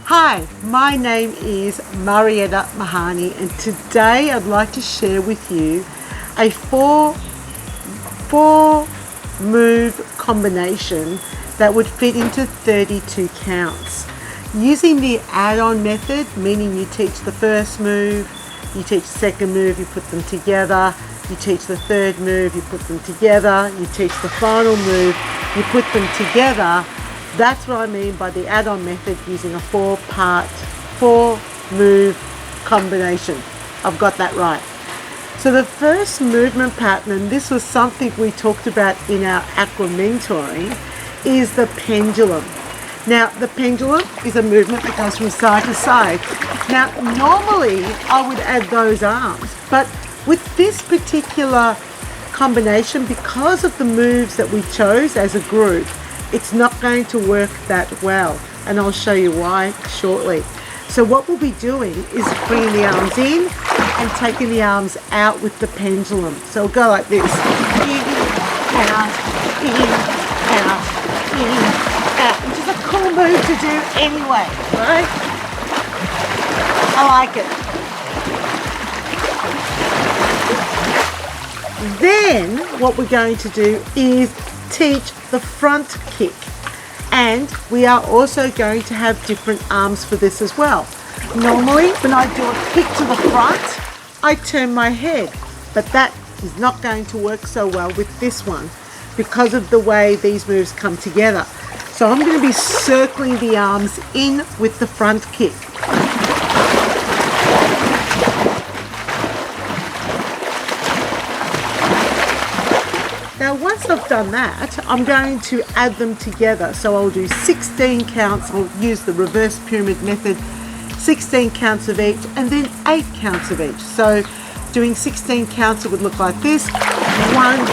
Hi, my name is Marietta Mehanni, and today I'd like to share with you a four move combination that would fit into 32 counts. Using the add-on method, meaning you teach the first move, you teach the second move, you put them together, you teach the third move, you put them together, you teach the final move, you put them together. That's what I mean by the add-on method, using a four move combination. I've got that right. So the first movement pattern, and this was something we talked about in our Aqua mentoring, is the pendulum. Now the pendulum is a movement that goes from side to side. Now normally I would add those arms, but with this particular combination, because of the moves that we chose as a group, it's not going to work that well, and I'll show you why shortly. So what we'll be doing is bringing the arms in and taking the arms out with the pendulum. So we'll go like this: in, out, in, out, in, out, which is a cool move to do anyway, right? I like it. Then what we're going to do is teach the front kick, and we are also going to have different arms for this as well. Normally when I do a kick to the front, I turn my head, but that is not going to work so well with this one because of the way these moves come together. So I'm going to be circling the arms in with the front kick. Now once I've done that, I'm going to add them together. So I'll do 16 counts. I'll use the reverse pyramid method, 16 counts of each, and then 8 counts of each. So doing 16 counts, it would look like this: 1, 2,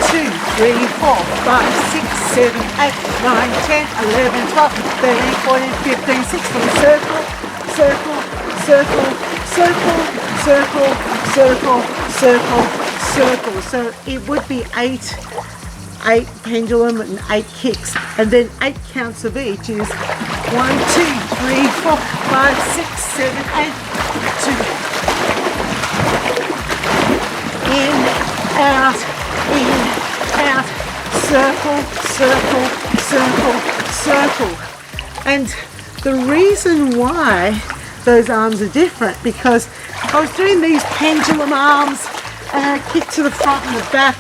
3, 4, 5, 6, 7, 8, 9, 10, 11, 12, 13, 14, 15, 16. Circle, circle, circle, circle, circle, circle, circle, circle. So it would be 8 pendulum and 8 kicks, and then 8 counts of each is 1, 2, 3, 4, 5, 6, 7, 8, 2, in, out, circle, circle, circle, circle. And the reason why those arms are different, because I was doing these pendulum arms and I kick to the front and the back.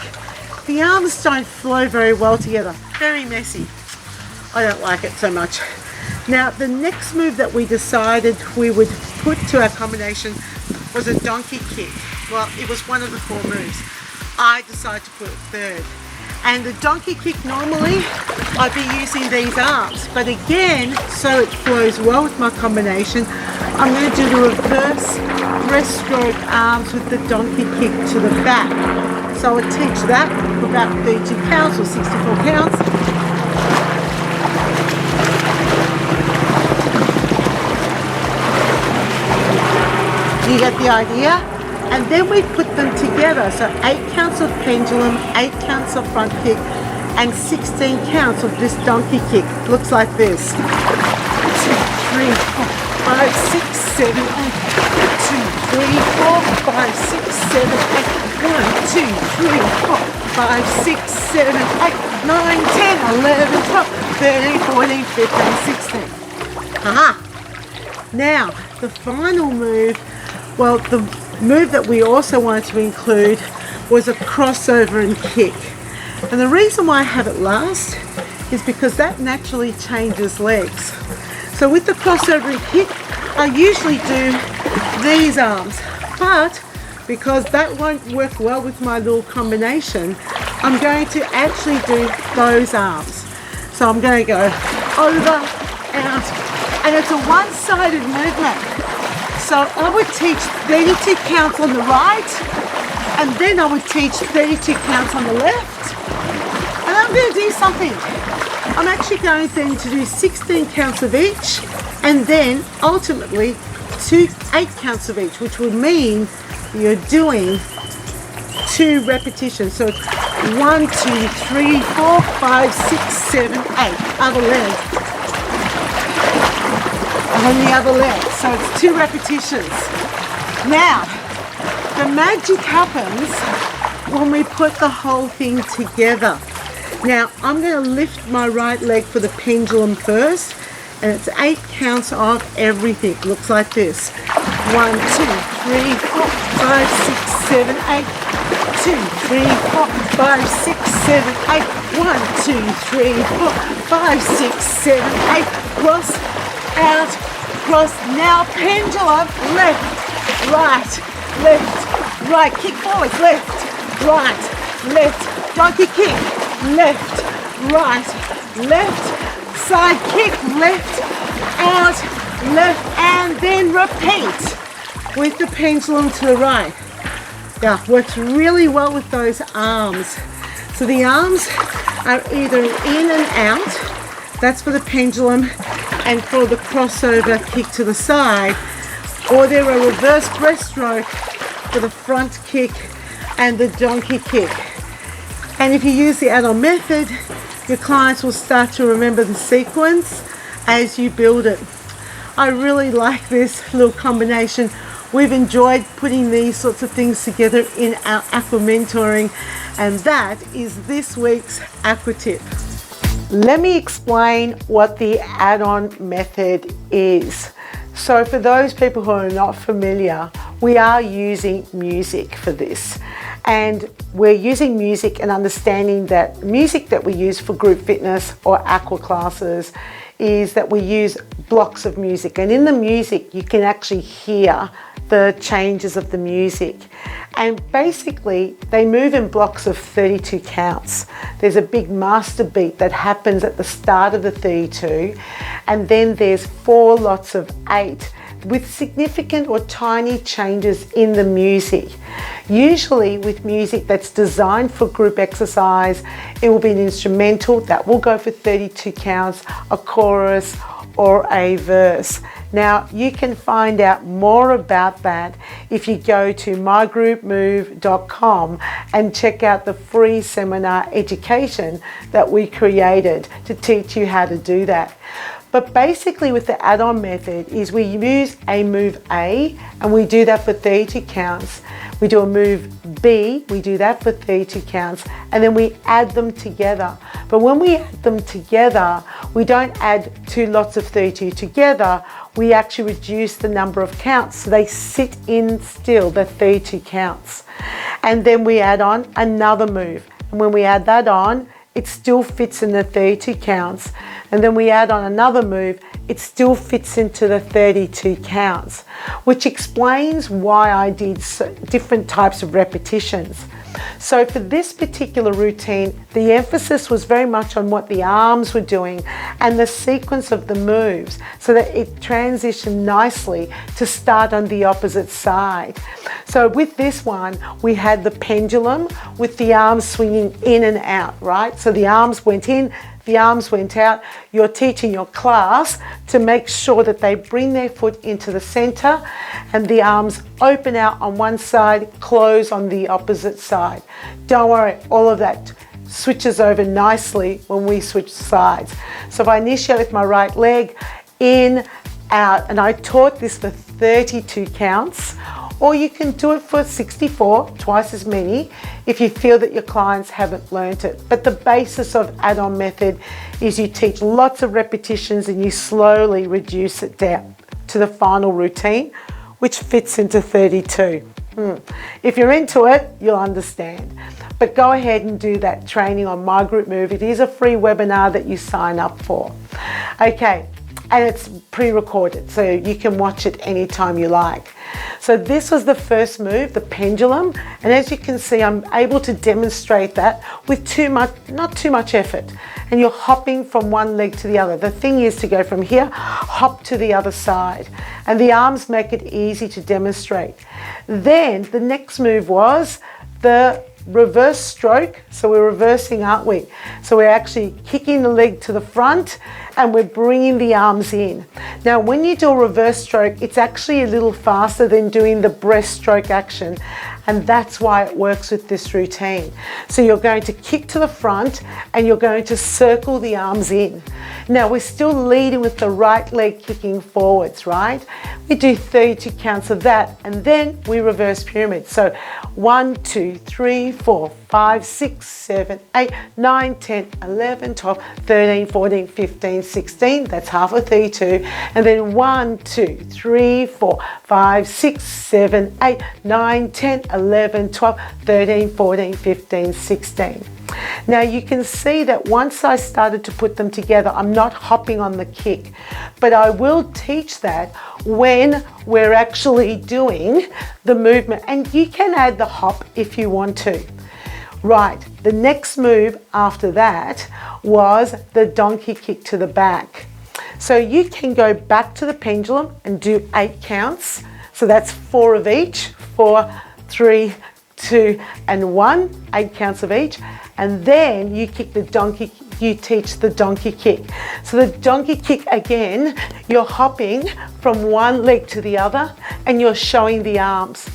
The arms don't flow very well together, very messy. I don't like it so much. Now the next move that we decided we would put to our combination was a donkey kick. Well, it was one of the 4 moves. I decided to put a third. And the donkey kick, normally I'd be using these arms, but again, so it flows well with my combination, I'm going to do the reverse breaststroke arms with the donkey kick to the back. So I would teach that for about 32 counts or 64 counts. You get the idea? And then we put them together. So 8 counts of pendulum, 8 counts of front kick, and 16 counts of this donkey kick. Looks like this: 2, 3, 4, 5, 6, 7, 8. 2, 3, 4, 5, 6, 7, 8. 1, 2, 3, 4, 5, 6, 7, 8, 9, 10, 11, 12, 13, 14, 15, 16. Aha! Now, the final move, well, the move that we also wanted to include was a crossover and kick. And the reason why I have it last is because that naturally changes legs. So with the crossover and kick, I usually do these arms, but because that won't work well with my little combination, I'm going to actually do those arms. So I'm going to go over, out, and it's a one-sided movement. So I would teach 32 counts on the right, and then I would teach 32 counts on the left. And I'm going to do something. I'm actually going then to do 16 counts of each, and then ultimately 8 counts of each, which would mean you're doing 2 repetitions. So it's 1, 2, 3, 4, 5, 6, 7, 8. Other leg. 1, on the other leg. So it's 2 repetitions. Now, the magic happens when we put the whole thing together. Now, I'm going to lift my right leg for the pendulum first, and it's 8 counts of everything. Looks like this. 1, 2, 3, 4, 5, 6, 7, 8. 2, 3, 4, 5, 6, 7, 8. 1, 2, 3, 4, 5, 6, 7, 8. Cross, out, cross. Now pendulum, left, right, left, right. Kick forward, left, right, left. Donkey kick, left, right, left. Side kick, left, out, left, and then repeat with the pendulum to the right. Now, works really well with those arms. So the arms are either in and out, that's for the pendulum and for the crossover kick to the side, or they're a reverse breaststroke for the front kick and the donkey kick. And if you use the add-on method, your clients will start to remember the sequence as you build it. I really like this little combination. We've enjoyed putting these sorts of things together in our Aqua mentoring, and that is this week's Aqua tip. Let me explain what the add-on method is. So for those people who are not familiar, we are using music for this. And we're using music and understanding that music that we use for group fitness or aqua classes is that we use blocks of music. And in the music, you can actually hear the changes of the music. And basically, they move in blocks of 32 counts. There's a big master beat that happens at the start of the 32, and then there's 4 lots of 8 with significant or tiny changes in the music. Usually with music that's designed for group exercise, it will be an instrumental that will go for 32 counts, a chorus, or a verse. Now, you can find out more about that if you go to mygroupmove.com and check out the free seminar education that we created to teach you how to do that. But basically with the add-on method is we use a move A and we do that for 32 counts. We do a move B, we do that for 32 counts, and then we add them together. But when we add them together, we don't add 2 lots of 32 together, we actually reduce the number of counts. So they sit in still, the 32 counts. And then we add on another move. And when we add that on, it still fits in the 32 counts. And then we add on another move, it still fits into the 32 counts, which explains why I did different types of repetitions. So for this particular routine, the emphasis was very much on what the arms were doing and the sequence of the moves so that it transitioned nicely to start on the opposite side. So with this one, we had the pendulum with the arms swinging in and out, right? So the arms went in, the arms went out. You're teaching your class to make sure that they bring their foot into the center and the arms open out on one side, close on the opposite side. Don't worry, all of that switches over nicely when we switch sides. So if I initiate with my right leg, in, out, and I taught this for 32 counts, or you can do it for 64, twice as many, if you feel that your clients haven't learnt it. But the basis of add-on method is you teach lots of repetitions and you slowly reduce it down to the final routine, which fits into 32. If you're into it, you'll understand. But go ahead and do that training on My Group Move. It is a free webinar that you sign up for. Okay. And it's pre-recorded, so you can watch it anytime you like. So this was the first move, the pendulum, and as you can see, I'm able to demonstrate that with not too much effort. And you're hopping from one leg to the other. The thing is to go from here, hop to the other side. And the arms make it easy to demonstrate. Then the next move was the reverse stroke. So we're reversing, aren't we? So we're actually kicking the leg to the front and we're bringing the arms in. Now when you do a reverse stroke, it's actually a little faster than doing the breaststroke action. And that's why it works with this routine. So you're going to kick to the front and you're going to circle the arms in. Now we're still leading with the right leg kicking forwards, right? We do 32 counts of that and then we reverse pyramid. So 1, 2, 3, 4, 5, 6, 7, 8, 9, 10, 11, 12, 13, 14, 15, 16. That's half of 32. And then 1, 2, 3, 4, 5, 6, 7, 8, 9, 10, 11, 12, 13, 14, 15, 16. Now you can see that once I started to put them together, I'm not hopping on the kick, but I will teach that when we're actually doing the movement, and you can add the hop if you want to. Right, the next move after that was the donkey kick to the back. So you can go back to the pendulum and do 8 counts. So that's 4 of each, 4, 3, 2 and 1, 8 counts of each, and then you kick the donkey, you teach the donkey kick. So the donkey kick, again, you're hopping from one leg to the other and you're showing the arms.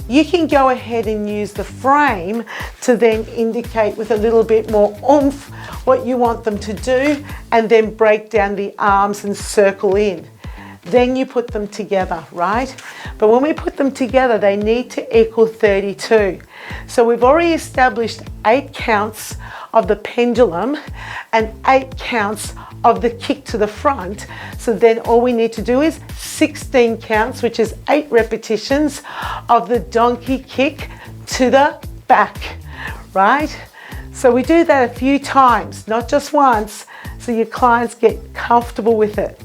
You can go ahead and use the frame to then indicate with a little bit more oomph what you want them to do, and then break down the arms and circle in. Then you put them together, right? But when we put them together, they need to equal 32. So we've already established 8 counts of the pendulum and 8 counts of the kick to the front. So then all we need to do is 16 counts, which is 8 repetitions of the donkey kick to the back, right? So we do that a few times, not just once, so your clients get comfortable with it.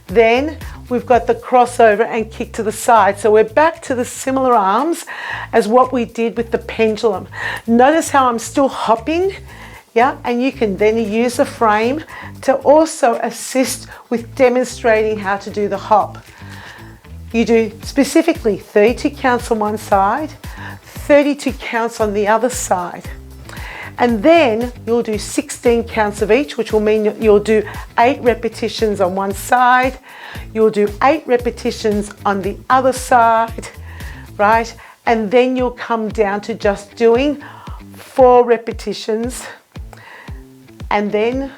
Then we've got the crossover and kick to the side. So we're back to the similar arms as what we did with the pendulum. Notice how I'm still hopping, yeah? And you can then use the frame to also assist with demonstrating how to do the hop. You do specifically 32 counts on one side, 32 counts on the other side. And then you'll do 16 counts of each, which will mean you'll do 8 repetitions on one side. You'll do 8 repetitions on the other side, right? And then you'll come down to just doing 4 repetitions. And then,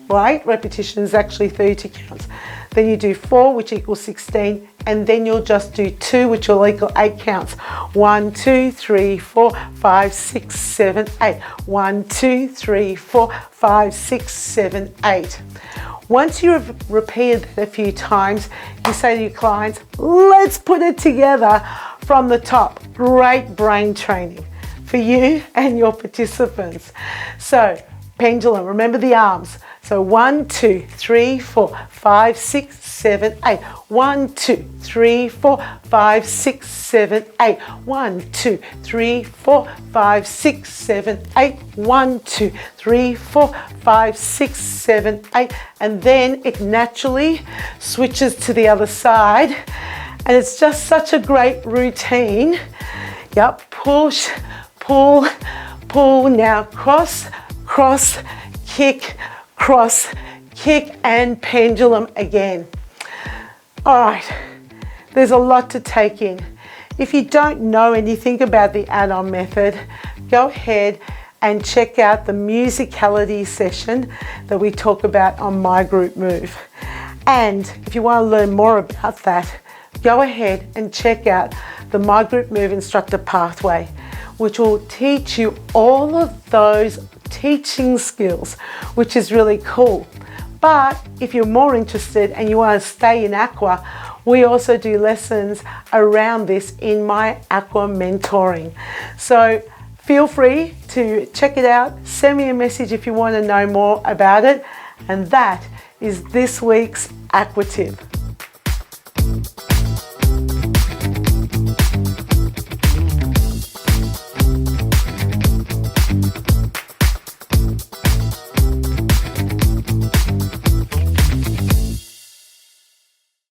right, repetitions, actually 32 counts. Then you do 4, which equals 16, and then you'll just do 2, which will equal 8 counts. 1, 2, 3, 4, 5, 6, 7, 8. 1, 2, 3, 4, 5, 6, 7, 8. Once you've repeated that a few times, you say to your clients, let's put it together from the top. Great brain training for you and your participants. So, pendulum, remember the arms. So 1, 2, 3, 4, 5, 6, 7, 8. 1, 2, 3, 4, 5, 6, 7, 8. 1, 2, 3, 4, 5, 6, 7, 8. 1, 2, 3, 4, 5, 6, 7, 8. And then it naturally switches to the other side. And it's just such a great routine. Yep, push, pull, pull. Now cross, cross, kick, cross, kick, and pendulum again. All right, there's a lot to take in. If you don't know anything about the add-on method, go ahead and check out the musicality session that we talk about on My Group Move. And if you want to learn more about that, go ahead and check out the My Group Move Instructor Pathway, which will teach you all of those teaching skills, which is really cool. But if you're more interested and you want to stay in Aqua, we also do lessons around this in my Aqua mentoring. So feel free to check it out. Send me a message if you want to know more about it. And that is this week's Aqua Tip.